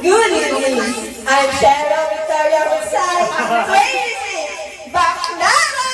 Good evening. I'm Cheryl Victoria Rosales. Crazy Baclava!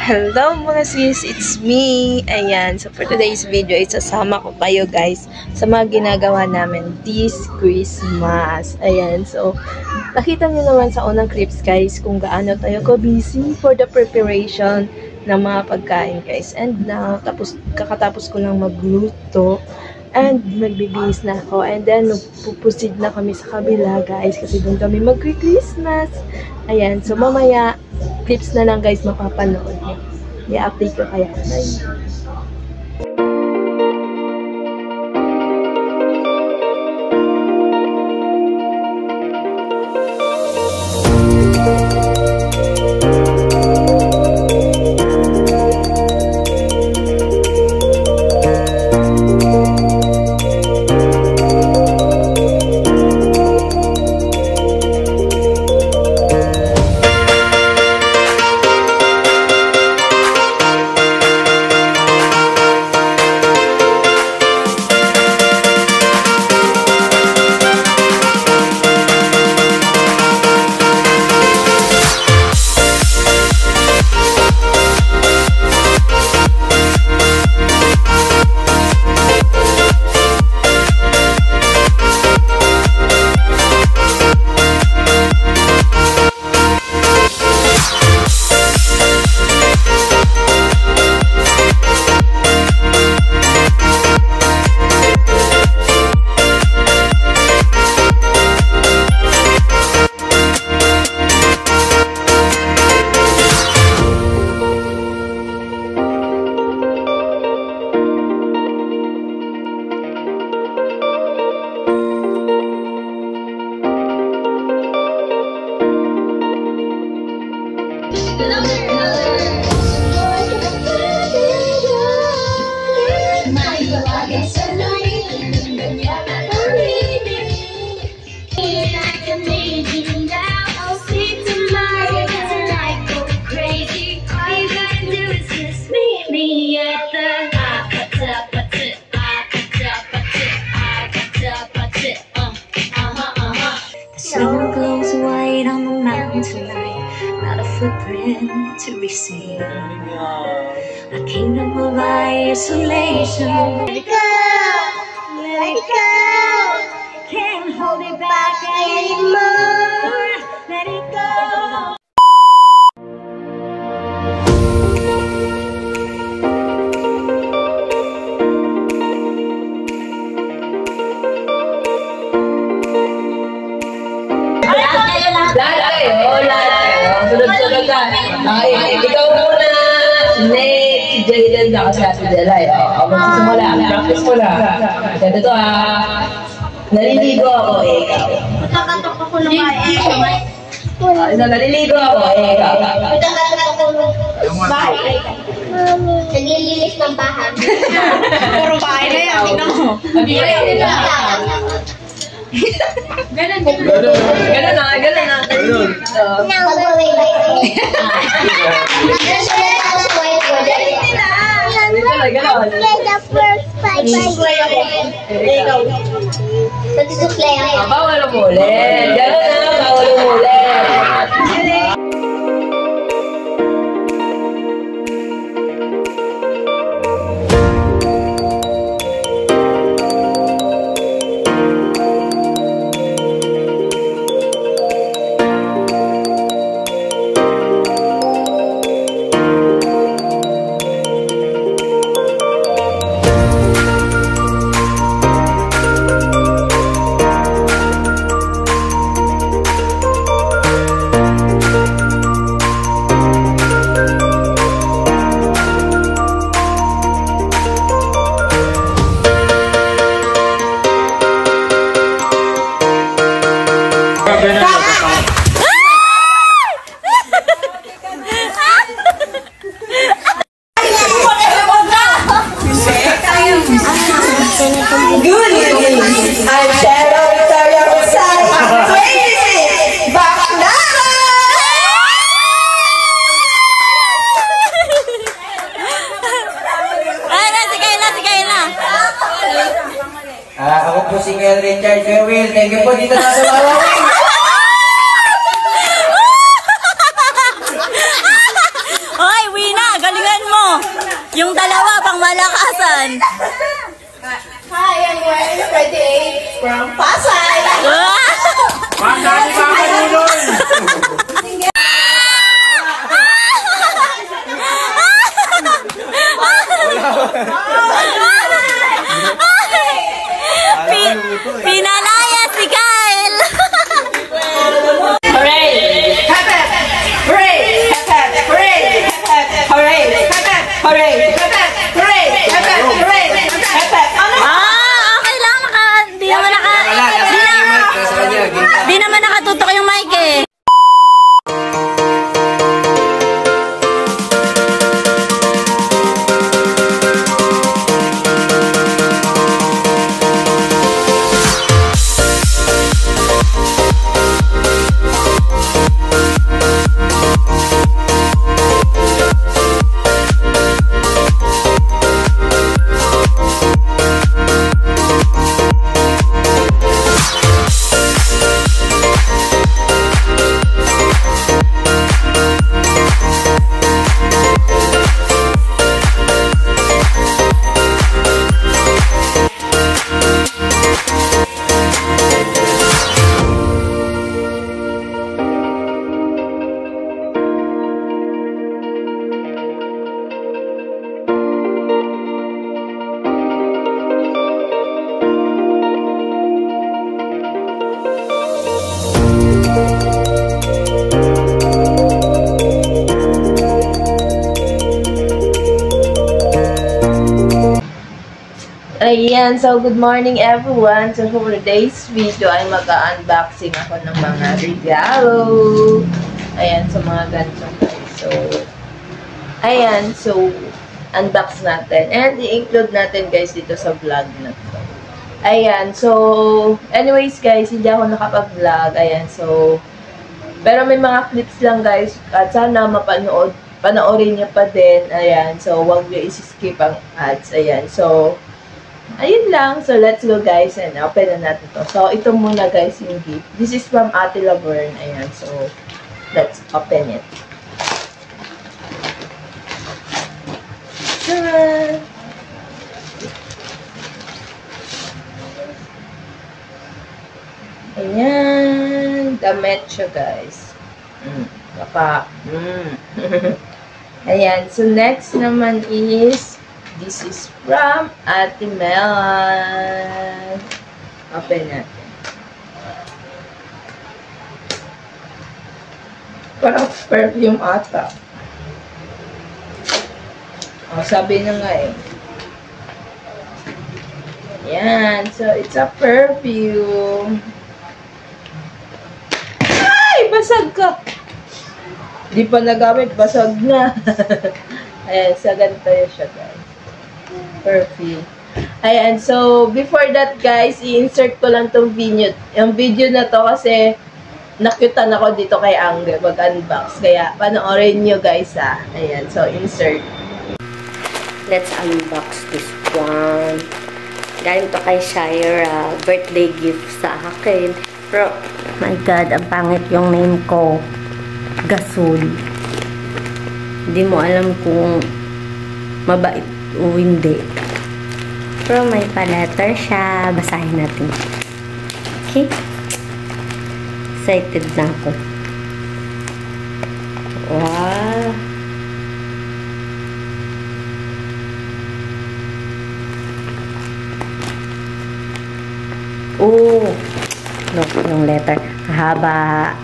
Hello mga sis, it's me. Ayan, so for today's video, isasama ko kayo guys sa mga ginagawa namin this Christmas. Ayan, so nakita niyo naman sa unang clips guys kung gaano tayo ko busy for the preparation ng mga pagkain guys. And now, kakatapos ko lang magluto and magbibihis na ako. And then, magpupusid na kami sa kabila guys kasi doon kami mag-Christmas. Ayan, so mamaya clips na lang guys mapapanood niyo. I-update ko kaya. Bye! Snow glows white on the mountain tonight, not a footprint to be seen. A kingdom of isolation. Let it go, let it go. Can't hold it back anymore. Let it go. Sunod-sunod ka. Okay, ikaw muna. Next, si Jayden na kasi si Jelay. Magsisimula. Practice mo lang. Ganito to ha. Naliligo ako, ikaw. Nakatok ako ng bahay. Naliligo ako, ikaw. Nakatok ako ng bahay. Naglilinis ng bahay. Puro bahay na yan, tignan mo. Ganun na. Ganun na. Pag-away ba ito? Nasulat ako sa whiteboard. Ganun. Nagsusuklay ako. Nagsusuklay ako. Bawal umulit. Ganun na, bawal umulit. Good evening. I'm Cheryl Victoria Rosales. Crazy! Baknava! Ako po si Kuya Richard Jewel. Thank you po dito sa Sumawawin. Hoy, winag! Yung dalawa, pang malakasan. Hi, I'm Gwen, 28 from Pasay. Magdali pa ang manuloy! Pinalaya si Kyle. Hooray! Hep hep! Hooray! Hep hep! Hooray! Hep hep! Hooray! Hep hep! Hooray! Hep hep! Hooray! Hep hep! Hooray! Hep hep! Okay lang. Di naman nakatutok yung mic eh. Ayan, so good morning everyone. So for today's video ay mag-unboxing ako ng mga regalo. Ayan, so mga ganito guys. So, ayan, so unbox natin. And i-include natin guys dito sa vlog na to. Ayan, so anyways guys, hindi ako nakapag-vlog. Ayan, so pero may mga clips lang guys. At sana panoorin niyo pa din. Ayan, so huwag niyo isi-skip ang ads. Ayan, so ayun lang. So, let's go guys and open na natin to. So, ito muna guys yung gift. This is from Ate Laverne. Ayan. So, let's open it. Ta-da! Ayan. Damit siya guys. Ayan. So, next naman is this is from Ate Mel. Open natin. Parang perfume ata. Oh, sabi na nga eh. Yan. So, it's a perfume. Ay! Basag ka! Di pa nagamit. Basag na. Ayan. So, ganito yun siya guys. Perfume. Ayan, so before that guys, i-insert ko lang tong video. Yung video na to kasi nakyutan ako dito kay Angge mag-unbox. Kaya panoorin nyo guys ha. Ayan, so insert. Let's unbox this one. Galing to kay Shira. Birthday gift sa akin. Pero, oh my God, ang pangit yung name ko. Gasol. Hindi mo alam kung mabait o hindi. Pero may pa-letter siya. Basahin natin. Okay? Excited na ako. Wow! Oh! Look, yung letter. Haba.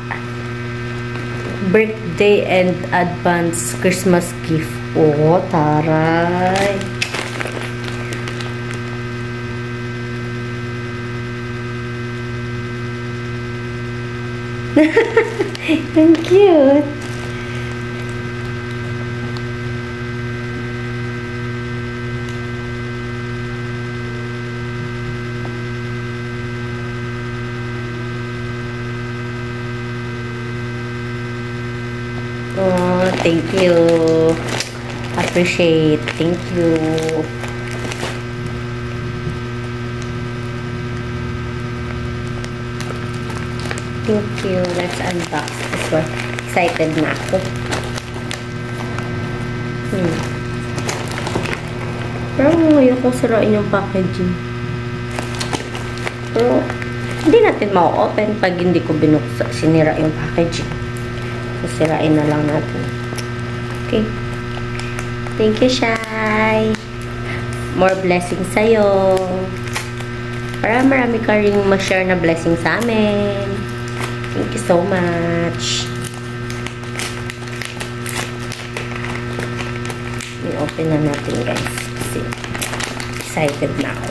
Birthday and advance Christmas gift. Oh, taray. Ang cute. Oh, thank you. Appreciate. Thank you. Thank you. Let's unbox this one. Excited na ako. Parang ngayon kong sirain yung packaging. Pero, hindi natin ma-open pag hindi ko sinira yung packaging. So, sirain na lang natin. Okay. Thank you, Shai. More blessings sa'yo. Para marami ka rin ma-share na blessing sa amin. Thank you so much. I-open na natin, guys. Kasi excited na ako.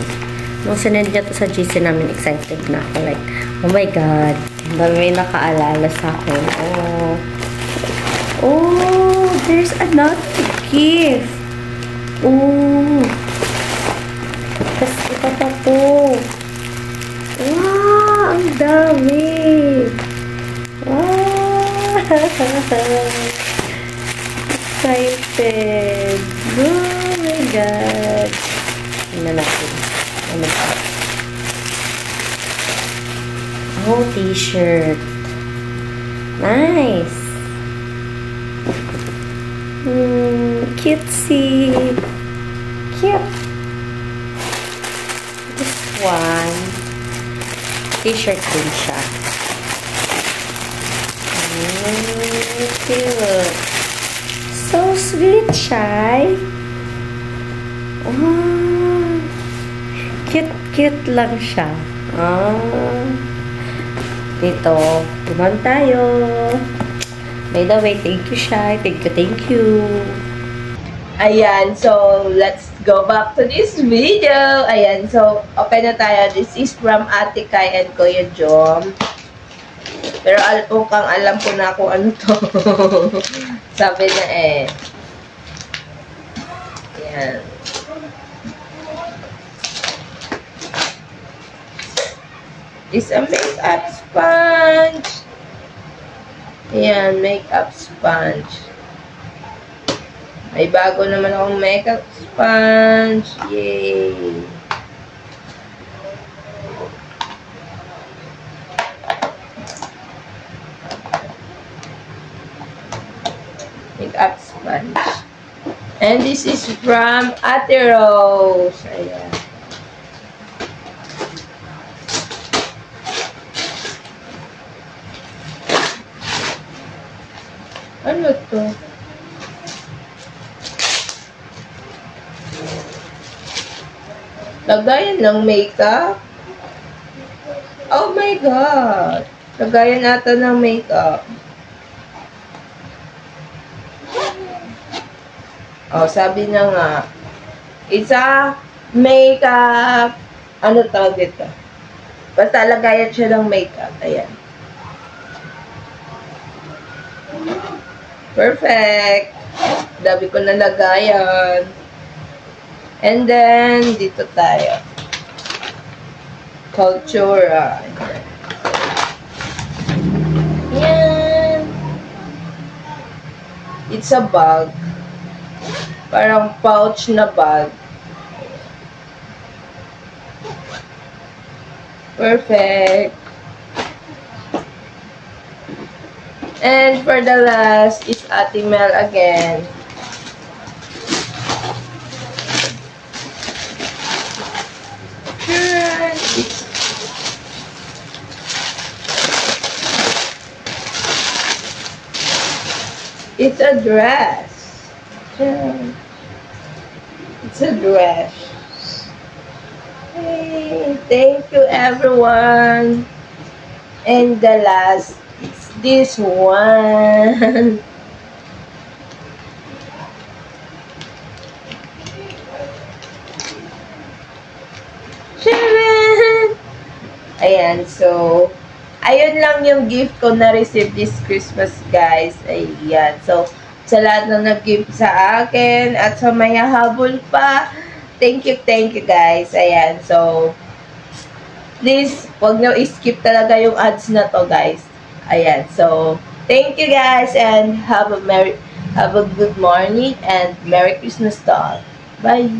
Nung sinend niya to sa GC namin, excited na ako. Like, oh my God. May nakaalala sa akin. Oh, there's another gift. Oh. Tapos ito pa po. Wow, ang dami. Wow. Excited. Oh my God. Tingnan natin. Ano ba? Oh, t-shirt. Nice. Cutesy. Cute. This one. T-shirt din siya. Cute. So sweet, Shai. Oh. Cute lang siya. Dito. Naman tayo. By the way, thank you, Shai. Thank you. Ayan, so let's go back to this video. Ayan, so open na tayo. This is from Ate Kai and Kuya Jom. Pero alam ko na kung ano to. Sabi na eh. Ayan. It's a makeup sponge. Ayan, makeup sponge. May bago naman akong makeup sponge. Yay! Makeup sponge. And this is from Ate Rose. Ayan. Ano to? Lagayan ng makeup? Oh my God! Lagayan ata ng makeup. Oh, sabi na nga, it's a makeup. Ano tawag dito? Basta lagayan siya ng makeup. Ayan. Perfect. Dami ko na lagayan. And then, dito tayo. Cultura. Yan. It's a bag. Parang pouch na bag. Perfect. And for the last is Ate Mel again. It's a dress. It's a dress. Hey, thank you everyone. And the last is this one. Ayan, so ayun lang yung gift ko na receive this Christmas, guys. Ayan, so sa lahat na nag-gift sa akin at sa may habol pa, thank you guys. Ayan, so please, wag nyo i-skip talaga yung ads na to, guys. Ayan, so thank you guys and have a good morning and Merry Christmas to all. Bye!